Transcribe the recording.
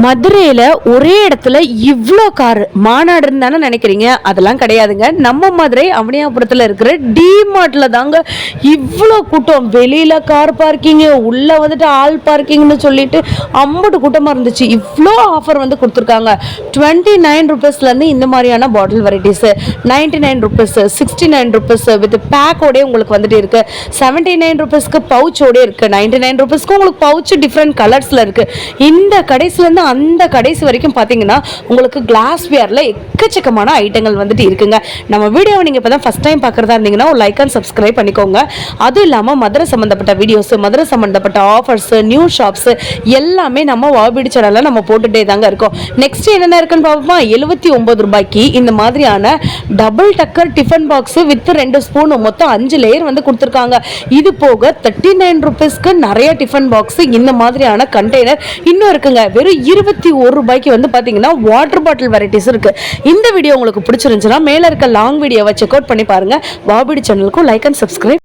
மதுரையில் ஒரே இடத்துல இவ்வளோ கார் மாநாடுன்னு தானே நினைக்கிறீங்க? அதெல்லாம் கிடையாதுங்க. நம்ம மதுரை அவனியாபுரத்தில் இருக்கிற டிமார்ட்டில் தாங்க இவ்வளோ கூட்டம். வெளியில் கார் பார்க்கிங்கு, உள்ளே வந்துட்டு ஆல் பார்க்கிங்னு சொல்லிட்டு அம்பட்டு கூட்டமாக இருந்துச்சு. இவ்வளோ ஆஃபர் வந்து கொடுத்துருக்காங்க. 29 ருபீஸ்லேருந்து இந்த மாதிரியான பாட்டில் வெரைட்டிஸு, 99 ருபீஸ், 69 ருபீஸ் வித் பேக்கோடே உங்களுக்கு வந்துட்டு இருக்குது. 79 ருபீஸ்க்கு பவுச்சோடே இருக்குது. 99 ருபீஸ்க்கு உங்களுக்கு பவுச்சு டிஃப்ரெண்ட் கலர்ஸில் இருக்குது. இந்த கடைசிலேருந்து அந்த கடைசி வரைக்கும் பார்த்தீங்கன்னா உங்களுக்கு கிளாஸ்வேரில் எக்கச்சக்கமான ஐட்டங்கள் வந்துட்டு இருக்குங்க. நம்ம வீடியோவை நீங்கள் இப்போ தான் ஃபஸ்ட் டைம் பார்க்குறதா இருந்தீங்கன்னா ஒரு லைக் அண்ட் சப்ஸ்கிரைப் பண்ணிக்கோங்க. அதுவும் இல்லாமல் மதுரை சம்மந்தப்பட்ட வீடியோஸ், மதுரை சம்மந்தப்பட்ட ஆஃபர்ஸ், நியூ ஷாப்ஸ் எல்லாமே நம்ம வாபிடி சேனலில் நம்ம போட்டுகிட்டே தாங்க இருக்கோம். நெக்ஸ்ட் என்னென்ன இருக்குன்னு பார்ப்போமா? 79 ரூபாய்க்கு இந்த மாதிரியான double decker tiffin box with 2 spoon, மொத்தம் 5 லேயர் வந்து கொடுத்துருக்காங்க. இது போக 39 ருபீஸ்க்கு நிறைய டிஃபன் பாக்ஸ், இந்த மாதிரியான கண்டெய்னர் இன்னும் இருக்குங்க. வெறும் 21 ரூபாய்க்கு வந்து பார்த்தீங்கன்னா வாட்டர் பாட்டில் வெரைட்டிஸ் இருக்கு. இந்த வீடியோ உங்களுக்கு பிடிச்சிருந்துச்சுன்னா மேலே இருக்க லாங் வீடியோவை செக் அவுட் பண்ணி பாருங்க. வாபிடி சேனலுக்கும் லைக் அண்ட் சப்ஸ்கிரைப்